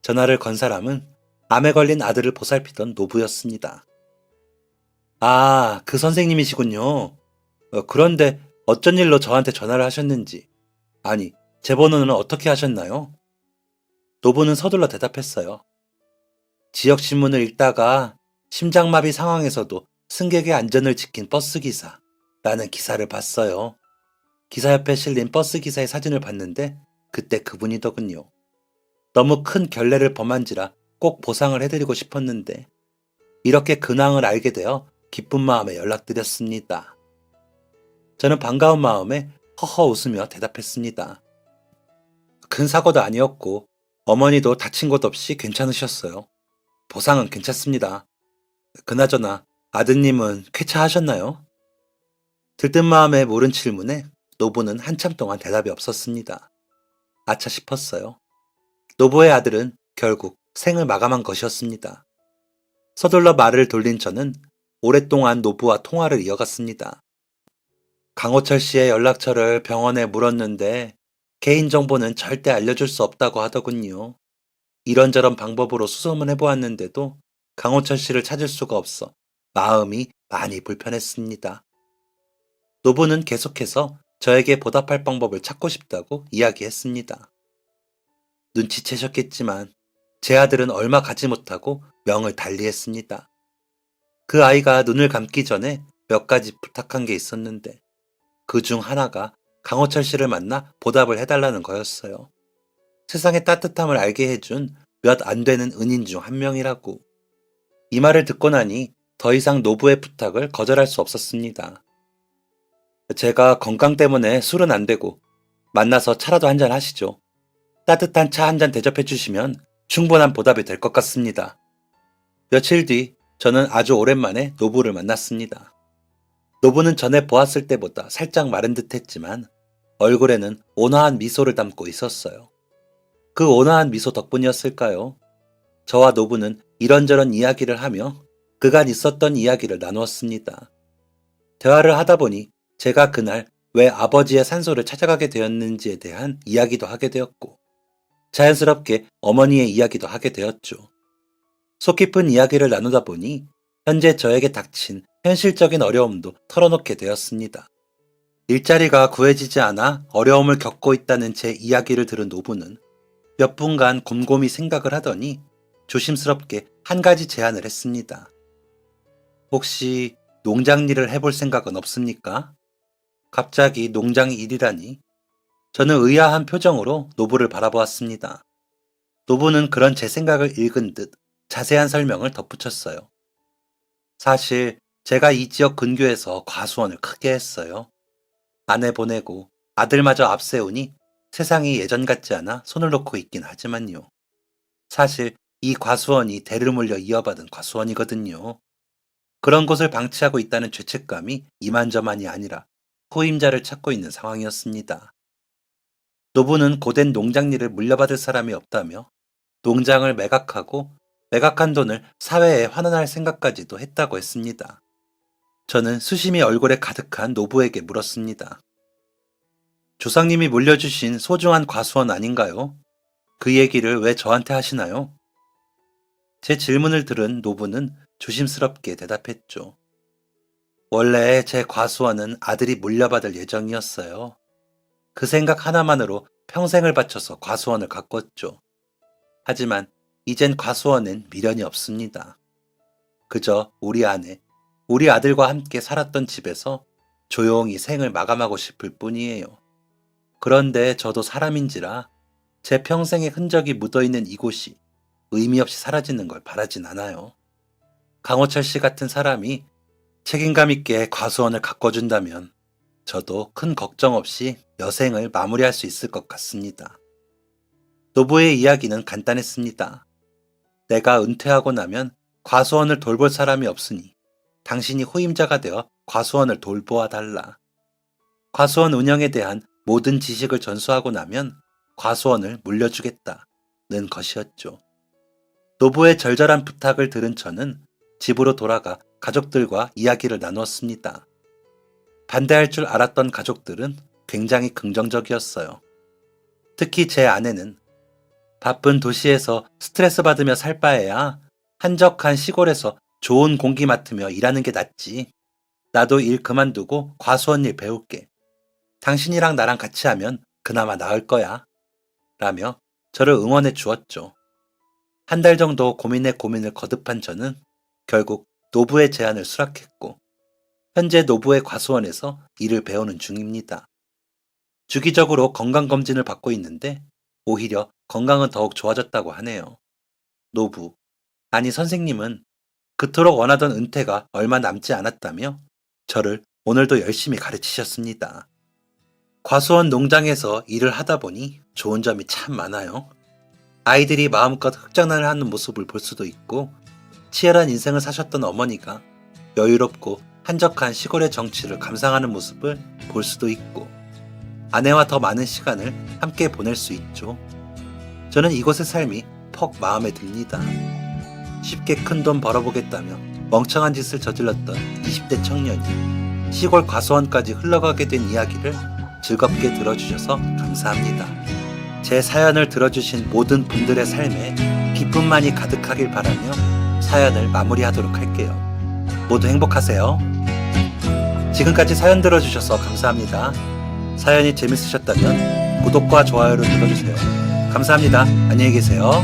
전화를 건 사람은 암에 걸린 아들을 보살피던 노부였습니다. 아, 그 선생님이시군요. 그런데 어쩐 일로 저한테 전화를 하셨는지, 아니, 제 번호는 어떻게 하셨나요? 노부는 서둘러 대답했어요. 지역신문을 읽다가 심장마비 상황에서도 승객의 안전을 지킨 버스기사라는 기사를 봤어요. 기사 옆에 실린 버스기사의 사진을 봤는데 그때 그분이더군요. 너무 큰 결례를 범한지라 꼭 보상을 해드리고 싶었는데 이렇게 근황을 알게 되어 기쁜 마음에 연락드렸습니다. 저는 반가운 마음에 허허 웃으며 대답했습니다. 큰 사고도 아니었고 어머니도 다친 곳 없이 괜찮으셨어요. 보상은 괜찮습니다. 그나저나 아드님은 쾌차하셨나요? 들뜬 마음에 물은 질문에 노부는 한참 동안 대답이 없었습니다. 아차 싶었어요. 노부의 아들은 결국 생을 마감한 것이었습니다. 서둘러 말을 돌린 저는 오랫동안 노부와 통화를 이어갔습니다. 강호철 씨의 연락처를 병원에 물었는데 개인정보는 절대 알려줄 수 없다고 하더군요. 이런저런 방법으로 수소문 해보았는데도 강호철 씨를 찾을 수가 없어 마음이 많이 불편했습니다. 노부는 계속해서 저에게 보답할 방법을 찾고 싶다고 이야기했습니다. 눈치채셨겠지만 제 아들은 얼마 가지 못하고 명을 달리했습니다. 그 아이가 눈을 감기 전에 몇 가지 부탁한 게 있었는데 그 중 하나가 강호철 씨를 만나 보답을 해달라는 거였어요. 세상의 따뜻함을 알게 해준 몇 안 되는 은인 중 한 명이라고. 이 말을 듣고 나니 더 이상 노부의 부탁을 거절할 수 없었습니다. 제가 건강 때문에 술은 안 되고 만나서 차라도 한잔 하시죠. 따뜻한 차 한 잔 대접해 주시면 충분한 보답이 될 것 같습니다. 며칠 뒤 저는 아주 오랜만에 노부를 만났습니다. 노부는 전에 보았을 때보다 살짝 마른 듯 했지만 얼굴에는 온화한 미소를 담고 있었어요. 그 온화한 미소 덕분이었을까요? 저와 노부는 이런저런 이야기를 하며 그간 있었던 이야기를 나누었습니다. 대화를 하다 보니 제가 그날 왜 아버지의 산소를 찾아가게 되었는지에 대한 이야기도 하게 되었고 자연스럽게 어머니의 이야기도 하게 되었죠. 속 깊은 이야기를 나누다 보니 현재 저에게 닥친 현실적인 어려움도 털어놓게 되었습니다. 일자리가 구해지지 않아 어려움을 겪고 있다는 제 이야기를 들은 노부는 몇 분간 곰곰이 생각을 하더니 조심스럽게 한 가지 제안을 했습니다. 혹시 농장 일을 해볼 생각은 없습니까? 갑자기 농장 일이라니. 저는 의아한 표정으로 노부를 바라보았습니다. 노부는 그런 제 생각을 읽은 듯 자세한 설명을 덧붙였어요. 사실 제가 이 지역 근교에서 과수원을 크게 했어요. 아내 보내고 아들마저 앞세우니 세상이 예전 같지 않아 손을 놓고 있긴 하지만요. 사실 이 과수원이 대를 물려 이어받은 과수원이거든요. 그런 곳을 방치하고 있다는 죄책감이 이만저만이 아니라 후임자를 찾고 있는 상황이었습니다. 노부는 고된 농장 일을 물려받을 사람이 없다며 농장을 매각하고 매각한 돈을 사회에 환원할 생각까지도 했다고 했습니다. 저는 수심이 얼굴에 가득한 노부에게 물었습니다. 조상님이 물려주신 소중한 과수원 아닌가요? 그 얘기를 왜 저한테 하시나요? 제 질문을 들은 노부는 조심스럽게 대답했죠. 원래 제 과수원은 아들이 물려받을 예정이었어요. 그 생각 하나만으로 평생을 바쳐서 과수원을 가꿨죠. 하지만 이젠 과수원엔 미련이 없습니다. 그저 우리 아내, 우리 아들과 함께 살았던 집에서 조용히 생을 마감하고 싶을 뿐이에요. 그런데 저도 사람인지라 제 평생의 흔적이 묻어있는 이곳이 의미 없이 사라지는 걸 바라진 않아요. 강호철 씨 같은 사람이 책임감 있게 과수원을 가꿔준다면 저도 큰 걱정 없이 여생을 마무리할 수 있을 것 같습니다. 노부의 이야기는 간단했습니다. 내가 은퇴하고 나면 과수원을 돌볼 사람이 없으니 당신이 후임자가 되어 과수원을 돌보아 달라. 과수원 운영에 대한 모든 지식을 전수하고 나면 과수원을 물려주겠다는 것이었죠. 노부의 절절한 부탁을 들은 저는 집으로 돌아가 가족들과 이야기를 나누었습니다. 반대할 줄 알았던 가족들은 굉장히 긍정적이었어요. 특히 제 아내는 바쁜 도시에서 스트레스 받으며 살 바에야 한적한 시골에서 좋은 공기 맡으며 일하는 게 낫지. 나도 일 그만두고 과수원 일 배울게. 당신이랑 나랑 같이 하면 그나마 나을 거야. 라며 저를 응원해 주었죠. 한 달 정도 고민에 고민을 거듭한 저는 결국 노부의 제안을 수락했고 현재 노부의 과수원에서 일을 배우는 중입니다. 주기적으로 건강검진을 받고 있는데 오히려 건강은 더욱 좋아졌다고 하네요. 노부, 아니 선생님은 그토록 원하던 은퇴가 얼마 남지 않았다며 저를 오늘도 열심히 가르치셨습니다. 과수원 농장에서 일을 하다 보니 좋은 점이 참 많아요. 아이들이 마음껏 흙장난을 하는 모습을 볼 수도 있고 치열한 인생을 사셨던 어머니가 여유롭고 한적한 시골의 정취를 감상하는 모습을 볼 수도 있고 아내와 더 많은 시간을 함께 보낼 수 있죠. 저는 이곳의 삶이 퍽 마음에 듭니다. 쉽게 큰 돈 벌어보겠다며 멍청한 짓을 저질렀던 20대 청년이 시골 과수원까지 흘러가게 된 이야기를 즐겁게 들어주셔서 감사합니다. 제 사연을 들어주신 모든 분들의 삶에 기쁨만이 가득하길 바라며 사연을 마무리하도록 할게요. 모두 행복하세요. 지금까지 사연 들어주셔서 감사합니다. 사연이 재밌으셨다면 구독과 좋아요를 눌러주세요. 감사합니다. 안녕히 계세요.